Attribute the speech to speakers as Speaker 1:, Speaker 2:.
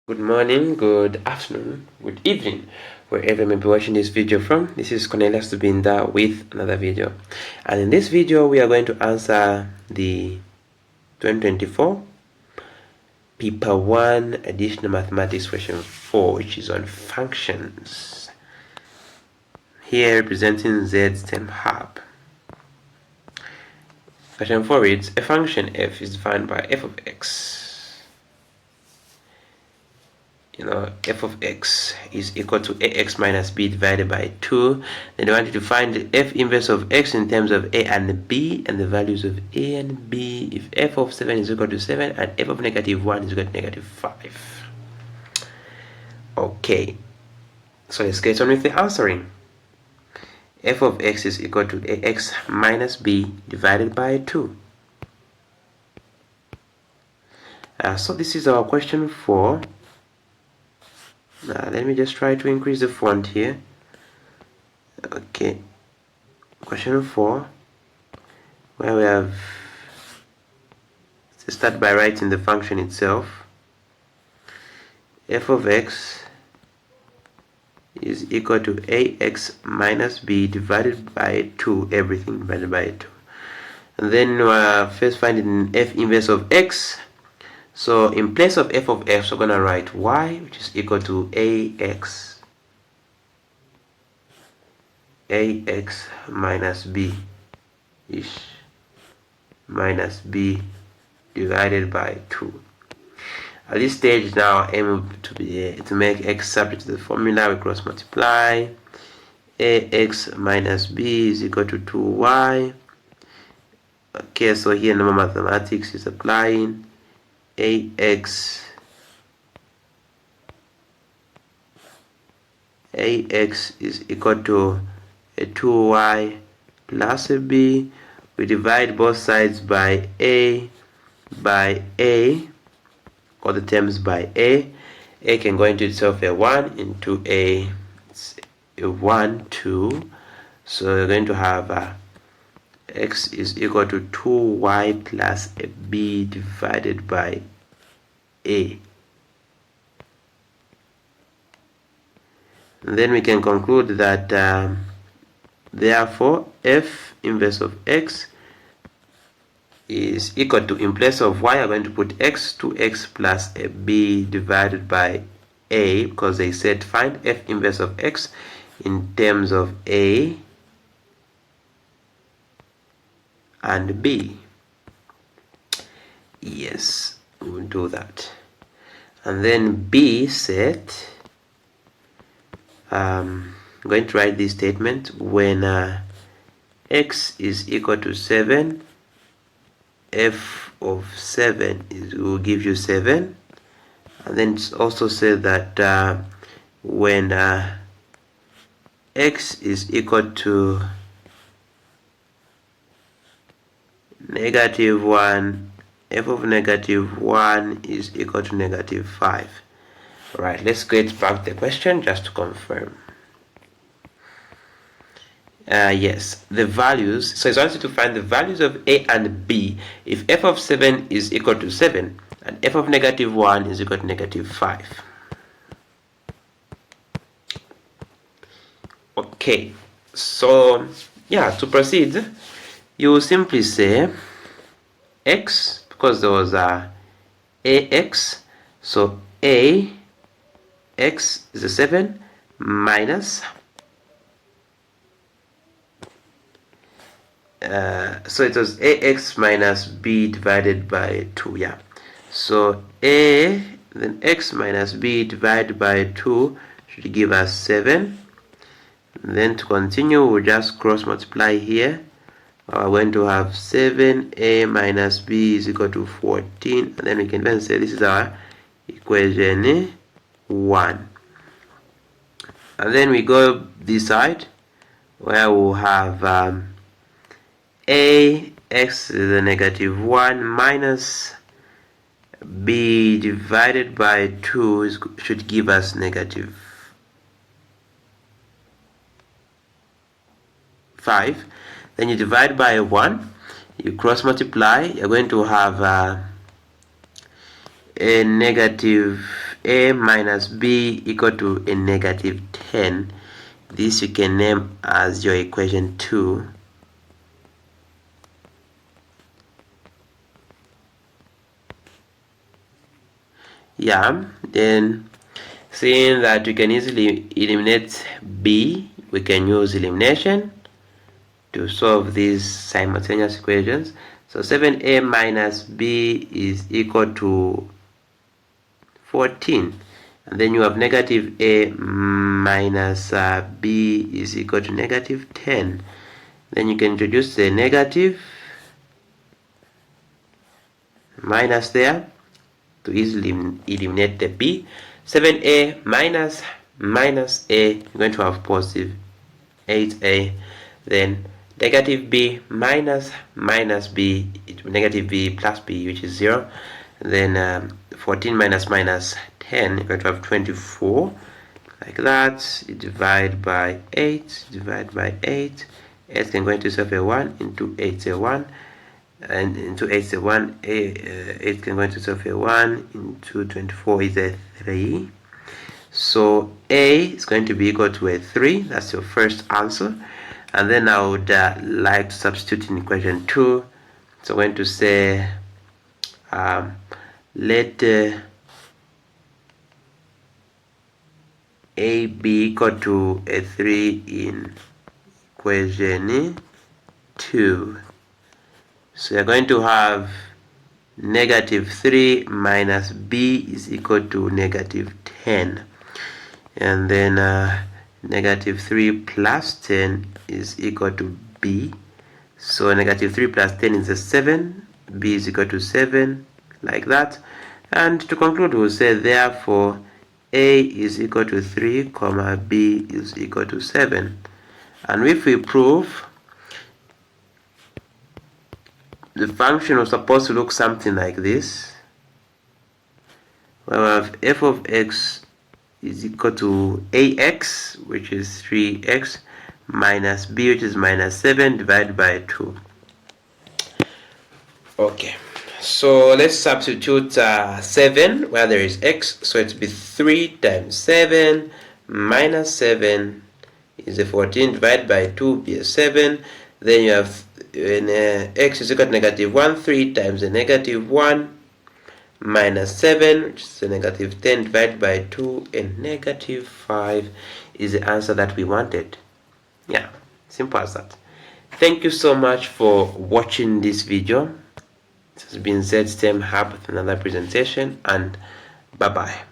Speaker 1: Good morning, good afternoon, good evening, wherever you may be watching this video from. This is Cornelius Tubinda with another video. And in this video, we are going to answer the 2024 Paper 1 Additional Mathematics question 4, which is on functions. Here representing Z's term hub. Question 4 reads, a function f is defined by f of x. F of x is equal to ax minus b divided by 2. Then they want you to find the f inverse of x in terms of a and b and the values of a and b if f of 7 is equal to 7 and f of negative 1 is equal to negative 5. Okay, so let's get on with the answering. F of x is equal to ax minus b divided by 2. So this is our question 4. Now let me just try to increase the font here. Okay, question 4, where we have to start by writing the function itself. F of x is equal to ax minus b divided by 2, everything divided by 2. And then first finding f inverse of x. So in place of f of x, we're going to write y, which is equal to ax minus b ish minus b divided by 2. At this stage now, aim to be to make x subject to the formula. We cross multiply. Ax minus b is equal to 2y. Okay, so here normal mathematics is applying. ax is equal to a 2y plus a b. We divide both sides by a, or the terms by a. A can go into itself a 1 into a 1, 2. So we're going to have x is equal to 2y plus a b divided by a. And then we can conclude that therefore f inverse of x is equal to, in place of y, I'm going to put x, 2x plus a b divided by a, because they said find f inverse of x in terms of a and b. Yes, we'll do that. And then b set, I'm going to write this statement when x is equal to 7, f of 7 will give you 7. And then it's also said that when x is equal to negative 1, f of negative 1 is equal to negative 5. Alright, let's get back to the question just to confirm. Yes, the values. So it's wanted to find the values of a and b if f of 7 is equal to 7 and f of negative 1 is equal to negative 5. Okay, so yeah, to proceed, you will simply say x, because there was ax, so ax is a 7 minus so it was ax minus b divided by 2. Yeah, so a then x minus b divided by 2 should give us 7. And then to continue, we'll just cross multiply here. We're going to have 7a minus b is equal to 14, and then we can then say this is our equation 1. And then we go this side where we'll have ax is a negative 1 minus b divided by 2 should give us negative 5. Then you divide by 1, you cross multiply, you're going to have a negative a minus b equal to a negative 10. This you can name as your equation 2. Yeah, then seeing that we can easily eliminate b, we can use elimination to solve these simultaneous equations. So 7a minus b is equal to 14. And then you have negative a minus b is equal to negative 10. Then you can introduce the negative minus there to easily eliminate the b. 7a minus a, you're going to have positive 8a. Then negative b minus b, negative b plus b, which is 0. Then 14 minus 10, you're going to have 24, like that. You divide by 8, 8 can go into itself a 1, into 8 a 1, and into 8 a 1, 8 can go into itself a 1, into 24 is a 3. So a is going to be equal to a 3. That's your first answer. And then I would like to substitute in equation 2. So I'm going to say let a be equal to a 3 in equation 2. So you're going to have negative 3 minus b is equal to negative 10. And then negative 3 plus 10 is equal to b. So negative 3 plus 10 is a 7. B is equal to 7, like that. And to conclude, we'll say therefore a is equal to 3, comma b is equal to 7. And if we prove, the function was supposed to look something like this. We have f of x is equal to ax, which is 3x, minus b, which is minus 7, divided by 2. Okay, so let's substitute 7 where there is x. So it'll be 3 times 7 minus 7 is a 14, divided by 2 be a 7. Then you have when x is equal to negative 1, 3 times a negative 1 minus 7, which is a negative 10, divided by 2, and negative 5 is the answer that we wanted. Yeah, simple as that. Thank you so much for watching this video. This has been ZSTEM Hub with another presentation, and bye-bye.